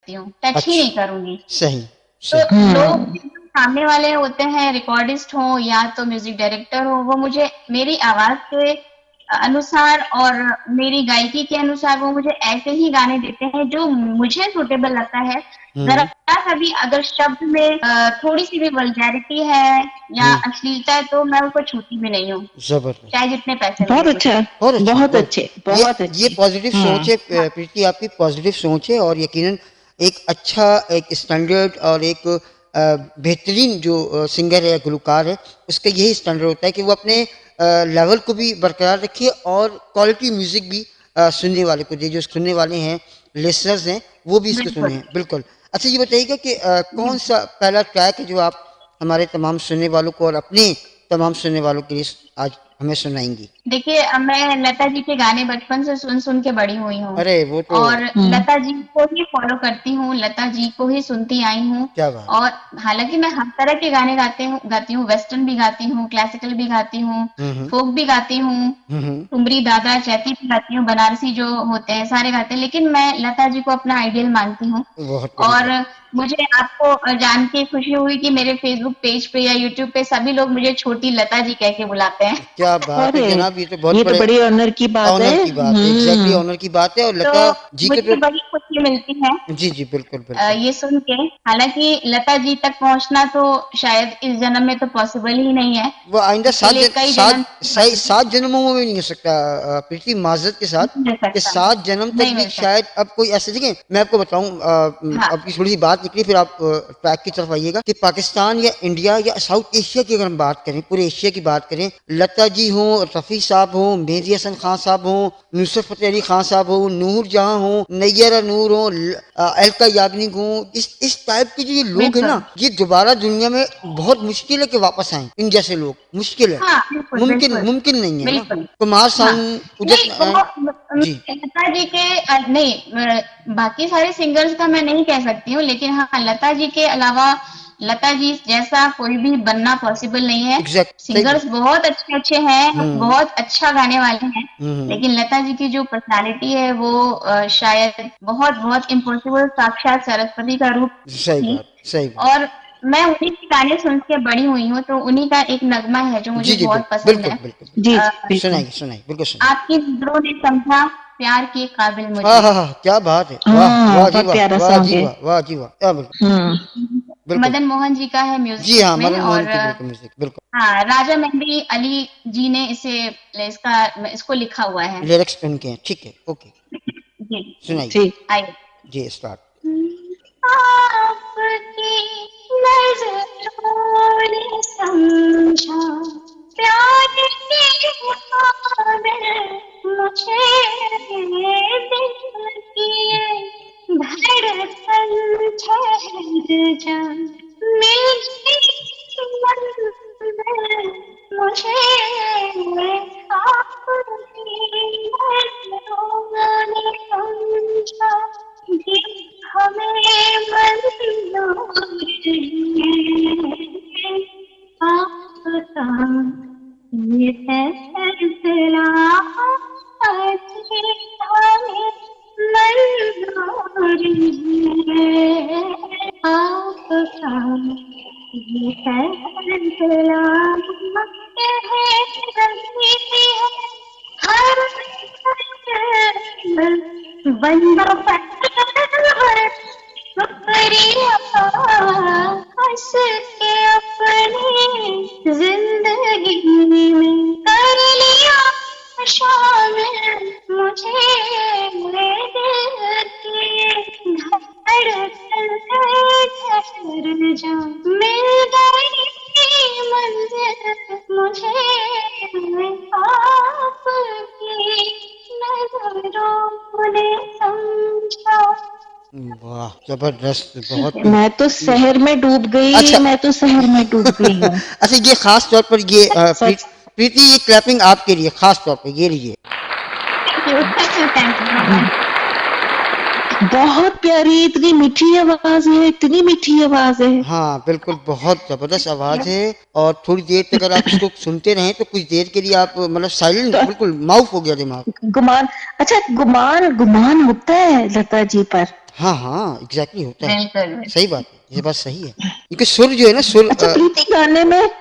सकती हूँ, टच ही अच्छा, नहीं करूंगी। सही तो सही। लोग जो सामने वाले होते हैं, रिकॉर्डिस्ट हो या तो म्यूजिक डायरेक्टर हो, वो मुझे मेरी आवाज के अनुसार और मेरी गायकी के अनुसार वो मुझे ऐसे ही गाने देते हैं जो मुझे सूटेबल लगता है। जरा हम्म सा भी अगर शब्द में थोड़ी सी भी वल्गैरिटी है या हम्म। अश्लीलता है तो मैं उसको छूती भी नहीं हूँ, जबरदस्त। चाहे जितने पैसे बहुत लगे मुझे। अच्छा, बहुत अच्छे, बहुत बहुत। अच्छे, ये बहुत ये अच्छे। पॉजिटिव सोच है हाँ, प्रीति, आपकी पॉजिटिव सोच है, और यकीनन एक अच्छा, एक स्टैंडर्ड और एक बेहतरीन जो सिंगर है, गुलकार है, उसका यही स्टैंडर्ड होता है कि वो अपने लेवल को भी बरकरार रखे और क्वालिटी म्यूजिक भी सुनने वाले को दे, जो सुनने वाले हैं, लिसनर्स हैं, वो भी इसको सुने बिल्कुल। हैं, बिल्कुल। अच्छा, ये बताइएगा कि जी। कौन सा पहला ट्रैक है जो आप हमारे तमाम सुनने वालों को और अपने तमाम सुनने वालों के लिए आज हमें सुनाएंगी? देखिए, मैं लता जी के गाने बचपन से सुन सुन के बड़ी हुई हूँ अरे वो तो और हम्म। लता जी को ही फॉलो करती हूँ, लता जी को ही सुनती आई हूँ। क्या बात और हालांकि मैं हर तरह के गाने गाती हूँ, वेस्टर्न भी गाती हूँ, क्लासिकल भी गाती हूँ, है। हम्म फोक भी गाती हूँ, हम्म। ठुमरी, दादा, चैती भी गाती हूँ, बनारसी जो होते हैं सारे गाते हैं, लेकिन मैं लता जी को अपना आइडियल मानती हूँ। बहुत बड़ी और बात। मुझे आपको जान के खुशी हुई कि मेरे फेसबुक पेज पे या यूट्यूब पे सभी लोग मुझे छोटी लता जी कह के बुलाते हैं। क्या बात है अरे, जनाब, ये तो बहुत ये तो बड़े बड़ी ऑनर की बात है। ऑनर की बात है, एग्जैक्टली ऑनर की बात है, और तो लता जी को मुझे तो। बड़ी खुशी मिलती है जी जी, बिल्कुल बिल्कुल। ये सुन के। हालांकि लता जी तक पहुंचना तो शायद इस जन्म में तो पॉसिबल ही नहीं है, वो आइंदा इसके लिए कई जन्म लगेंगे। सात जन्मों में भी नहीं हो सकता, प्रीति, माजरत के साथ, नहीं मिल कि सकता, सात जन्म तक नहीं भी मिल सकता। शायद अब कोई ऐसे, देखें मैं आपको बताऊं, हाँ, अब की थोड़ी सी बात निकली, फिर आप ट्रैक की तरफ आइएगा, कि पाकिस्तान या इंडिया या साउथ एशिया की अगर हम बात करें, पूरे एशिया की बात करें, लता जी हो, रफ़ी साहब हो, मेहदी हसन खान साहब हो, नुसरत फतेह अली खान साहब हो, नूर जहां हो, नैयरा नूर हो, अलका याग्निक हो, इस टाइप के जो ये लोग हैं ना, बिल्कुल। ये दोबारा दुनिया में बहुत मुश्किल है कि वापस आए, इन जैसे लोग, मुश्किल है, हाँ, बिल्कुल, मुमकिन बिल्कुल, मुमकिन नहीं है ना। बिल्कुल। कुमार हाँ, सानू, उदित नहीं नारायण। वो जी। लता जी के नहीं बाकी सारे सिंगर्स का मैं नहीं कह सकती हूँ, लेकिन हाँ लता जी के अलावा लता जी जैसा कोई भी बनना पॉसिबल नहीं है। एग्जैक्ट, सही सिंगर्स बात। बहुत अच्छे अच्छे हैं, हम्म बहुत अच्छा गाने वाले हैं, हम्म। लेकिन लता जी की जो पर्सनालिटी है वो शायद बहुत बहुत इम्पॉसिबल, साक्षात सरस्वती का रूप सही थी। बात, सही बात। और मैं उन्हीं के गाने सुन के बड़ी हुई हूँ, तो उन्हीं का एक नगमा है जो मुझे जी जी, बहुत बिल्कुल पसंद बिल्कुल है। बिल्कुल जी बिल्कुल। अ, जी, बिल्कुल। सुनाइए सुनाइए, बिल्कुल सुनाइए। आपकी नजरों ने समझा प्यार के काबिल हाँ मुझे। हाँ हाँ, क्या बात है, वाह हाँ, वाह जी बहुत वाह, प्यारा वाह सॉन्ग जी है। वाह, वाह जी वाह, क्या बिल्कुल हम्म। बिल्कुल। मदन मोहन जी का है म्यूजिक जी हाँ, इसमें। मदन मोहन और की बिल्कुल म्यूजिक, बिल्कुल। हाँ, राजा मेहंदी अली जी ने इसको लिखा हुआ है। लिरिक्स पेन के हैं, ठीक है, ओके। जी, सुनाइए। जी। आइए। जी, स्टार्ट। आपकी नजरों ने समझा प्यार के काबिल मुझे, दिल की ये धड़कन ठहर जा, मिल गई मंजिल मुझे, आपकी नजरों ने समझा कि हमें मंजूर है आपका ये फैसला, आज हमें मंजूर है आपका ये फैसला, है रही है हर बंदा पर शुक्रिया हंस के अपनी जिंदगी में कर लिया शामिल मुझे, मेरे दिल की धड़कन ठहर जा, मिल गई मंजिल मुझे, आपकी नजरों ने समझा। वाह, जबरदस्त, बहुत मैं तो शहर में डूब गई, अच्छा। मैं तो शहर में डूब गई हूँ। अच्छा, ये खास तौर पर ये सच। प्रीति, ये क्लैपिंग आपके लिए खास तौर पर, ये लीजिए। Thank you so much. बहुत प्यारी, इतनी मीठी आवाज है, इतनी मीठी आवाज है। हाँ बिल्कुल, बहुत जबरदस्त आवाज है, और थोड़ी देर तक अगर आप इसको सुनते रहें तो कुछ देर के लिए आप मतलब साइलेंट, तो बिल्कुल माउफ हो गया दिमाग। गुमान, अच्छा गुमान गुमान होता है लता जी पर। हाँ हाँ, एग्जैक्टली होता है। बिल्कुल। सही बात है, ये बात सही है, क्योंकि सुर जो है ना, सुर अच्छा प्रीति,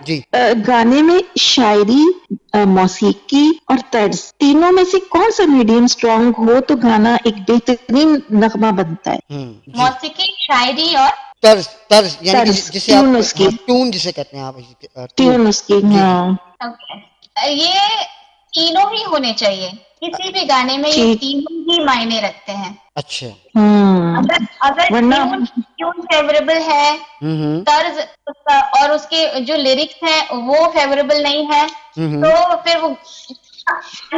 जी। गाने में शायरी, मौसीकी और तर्ज, तीनों में से कौन सा मीडियम स्ट्रांग हो तो गाना एक बेहतरीन नगमा बनता है? जी। मौसीकी, शायरी और तर्ज, तर्ज यानी कि तर्ज, जिसे ट्यून आप, उसकी, हाँ, टून जिसे कहते हैं आप, टून। ट्यून उसकी, जी जी। हाँ। ओके, ये तीनों ही होने चाहिए। किसी भी गाने में ये ठीक। तीनों ही मायने रखते हैं। अच्छा। अगर अगर वरना ट्यून ट्यून फेवरेबल है, हम्म। तर्ज और उसके जो लिरिक्स है वो फेवरेबल नहीं है, हम्म। तो फिर वो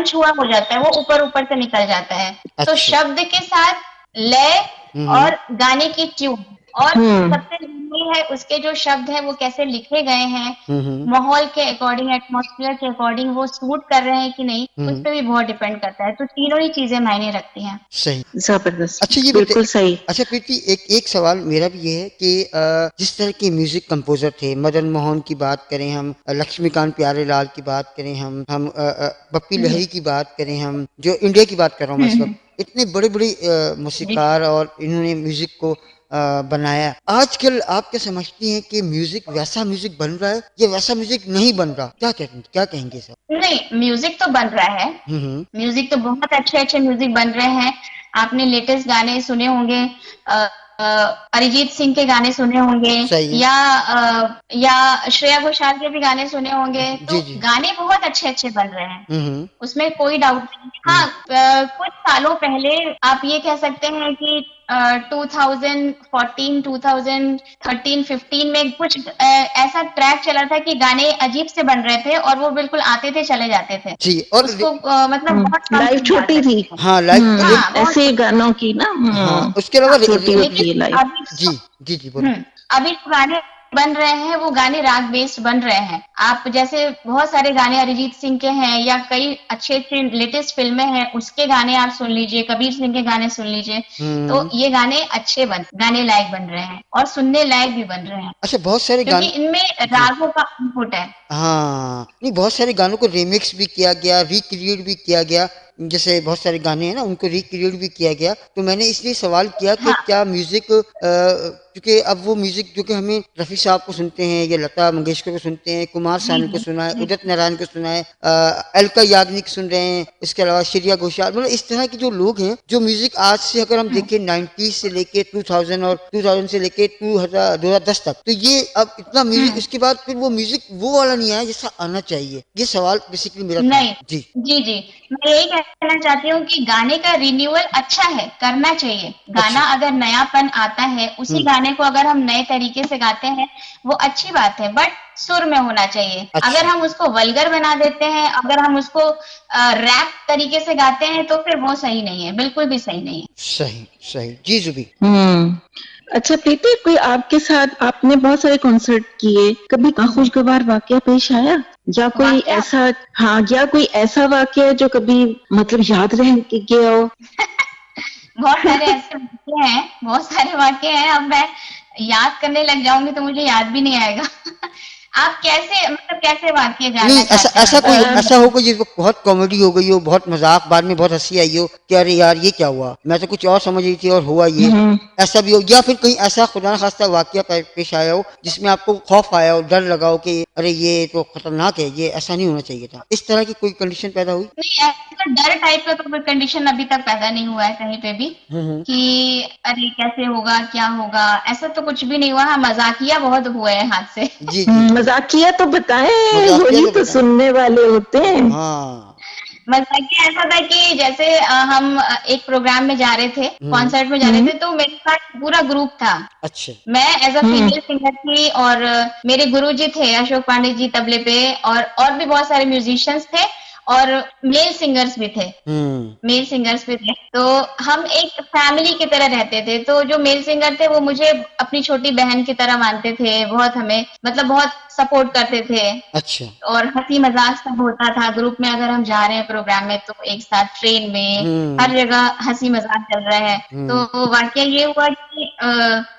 छुआ हो जाता है, वो ऊपर ऊपर से निकल जाता है। तो अच्छा। शब्द के साथ लय हम्म। और गाने की ट्यून, और हम्म सबसे जरूरी है उसके जो शब्द हैं वो कैसे लिखे गए हैं, हम्म। माहौल के अकॉर्डिंग, एटमॉस्फेयर के अकॉर्डिंग वो सूट कर रहे हैं कि नहीं, उस हम्म। पर भी बहुत डिपेंड करता है। तो तीनों ही चीजें मायने रखती हैं। सही। जबरदस्त, अच्छा ये बिल्कुल बताइए, सही। अच्छा प्रीति, एक एक सवाल मेरा भी ये है कि जिस तरह के म्यूजिक कंपोजर थे, मदन मोहन की बात करें हम, लक्ष्मीकांत प्यारेलाल की बात करें हम पप्पी हम्म लहरी की बात करें हम, जो इंडिया की बात कर रहा हूँ मैं इस हम्म, वक्त, इतने बड़े बड़े जी। मौसीकार और इन्होंने म्यूजिक को बनाया। आजकल आप क्या समझती हैं कि म्यूजिक वैसा म्यूजिक बन रहा है या वैसा म्यूजिक नहीं बन रहा? क्या कहेंगे सर? नहीं, म्यूजिक तो बन रहा है। हम्म। म्यूजिक तो बहुत अच्छे अच्छे म्यूजिक बन रहे हैं। आपने लेटेस्ट गाने सुने होंगे, अ, अ, अरिजीत सिंह के गाने सुने होंगे, सही है। या श्रेया घोषाल के भी गाने सुने होंगे। जी तो जी। गाने बहुत अच्छे अच्छे बन रहे हैं, हम्म। उसमें कोई डाउट नहीं। हाँ, हम्म। कुछ सालों पहले आप ये कह सकते हैं कि 2014, 2013, 15 में कुछ ऐसा ट्रैक चला था कि गाने अजीब से बन रहे थे और वो बिल्कुल आते थे चले जाते थे। जी और उसको मतलब बहुत कम लाइफ सुने छोटी जाते थी। थे। हाँ लाइक हाँ, बहुत ऐसे छोटी। गानों की ना, हाँ उसके अलावा हाँ, छोटी लेकिन होती है लाइफ। अभी जी जी जी बोलो। अभी जो गाने बन रहे हैं वो गाने राग बेस्ड बन रहे हैं। आप जैसे बहुत सारे गाने अरिजीत सिंह के हैं, या कई अच्छे अच्छे लेटेस्ट फिल्में हैं उसके गाने आप सुन लीजिए, कबीर सिंह के गाने सुन लीजिए। तो हम्म। ये गाने अच्छे गाने लायक बन रहे हैं और सुनने लायक भी बन रहे हैं, अच्छा बहुत सारे क्योंकि गाने। इनमें जी। रागों का इनपुट है। हाँ नहीं, बहुत सारे गानों को रिमिक्स भी किया गया, रिक्रिएट भी किया गया। जैसे बहुत सारे गाने हैं ना, उनको रिक्रिएट भी किया गया। तो मैंने इसलिए सवाल किया कि हाँ। क्या म्यूजिक, क्योंकि अब वो म्यूजिक जो कि हमें रफ़ी साहब को सुनते हैं, या लता मंगेशकर को सुनते हैं, कुमार जी सानू को जी सुना है, जी उदित नारायण को सुना है, अलका याग्निक सुन रहे हैं, इसके अलावा श्रेया घोषाल, मतलब इस तरह के जो लोग हैं, जो म्यूजिक आज से अगर हम देखें 90 से लेके 2000 और 2000 से लेके 2010 तक, तो ये अब इतना म्यूजिक, हम्म उसके बाद फिर वो म्यूजिक वो वाला नहीं आया जैसा आना चाहिए। ये सवाल बेसिकली मेरा था। नहीं, जी। जी जी, मैं यही कहना चाहती हूँ कि गाने का रिन्यूअल अच्छा है, करना चाहिए। अच्छा। गाना अगर नयापन आता है, उसी हम्म। गाने को अगर हम नए तरीके से गाते हैं, वो अच्छी बात है, बट सुर में होना चाहिए। अगर अच्छा। हम उसको वल्गर बना देते हैं, अगर हम उसको रैप तरीके से गाते हैं, तो फिर वो सही नहीं है, बिल्कुल भी सही नहीं है। सही सही जी जुबी। हम्म अच्छा प्रीति, कोई आपके साथ, आपने बहुत सारे कॉन्सर्ट किए, कभी खुशगवार वाकया पेश आया, या कोई वाकया ऐसा, हाँ, या कोई ऐसा वाकया जो कभी मतलब याद रह गया हो? बहुत सारे ऐसे वाक्य हैं, बहुत सारे वाक्य हैं। अब मैं याद करने लग जाऊंगी तो मुझे याद भी नहीं आएगा। आप कैसे, मतलब कैसे वाक्य नहीं जानना ऐसा चाहते हैं ऐसा हमसे? कोई ऐसा हो कोई जिस वक्त बहुत कॉमेडी हो गई हो, बहुत मजाक, बाद में बहुत हंसी आई हो कि अरे यार ये क्या हुआ, मैं तो कुछ और समझ रही थी और हुआ ये, हम्म ऐसा भी हो, या फिर कहीं ऐसा खुदा न खास्ता वाकया पेश आया हो जिसमें आपको खौफ आया हो, डर लगा हो कि अरे ये तो खतरनाक है, ये ऐसा नहीं होना चाहिए था, इस तरह की कोई कंडीशन पैदा हुई? नहीं, ऐसा डर टाइप का तो कोई कंडीशन अभी तक पैदा नहीं हुआ है कहीं पे भी, हम्म। कि अरे कैसे होगा, क्या होगा, ऐसा तो कुछ भी नहीं हुआ। हाँ, मजाकिया बहुत हुए हैं हाथ से। जी जी जी। मजाकिया तो बताएं, मजाकिया वही तो तो बताएं। सुनने वाले होते हैं। हाँ। मजाकिया ऐसा था कि जैसे हम एक प्रोग्राम में जा रहे थे, हम्म। कॉन्सर्ट में जा रहे थे, तो मेरे साथ पूरा ग्रुप था। अच्छा। मैं as a hmm female singer थी, और मेरे गुरुजी थे अशोक पांडे जी तबले पे, और भी बहुत सारे म्यूजिशियंस थे, और मेल सिंगर्स भी थे। हम्म। मेल सिंगर्स भी थे, तो हम एक फैमिली की तरह रहते थे। तो जो मेल सिंगर थे वो मुझे अपनी छोटी बहन की तरह मानते थे, बहुत हमें मतलब बहुत सपोर्ट करते थे, अच्छा। और हंसी मजाक सब होता था ग्रुप में। अगर हम जा रहे हैं प्रोग्राम में तो एक साथ ट्रेन में, हम्म। हर जगह हंसी मजाक चल रहा है। हम्म। तो वाकया ये हुआ कि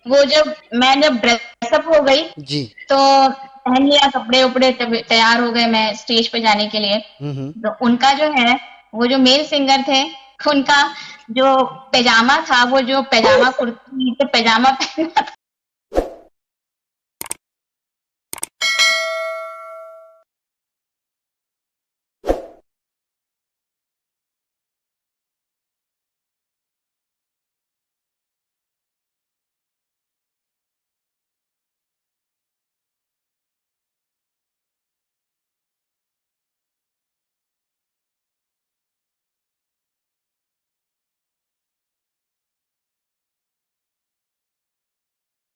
वो जब मैं जब ड्रेसअप हो गई, जी। तो पहन लिया कपड़े उपड़े, तैयार हो गए मैं स्टेज पे जाने के लिए। हम्म। तो उनका जो है, वो जो मेल सिंगर थे, उनका जो पैजामा था, वो जो पैजामा कुर्ती, तो पैजामा पहना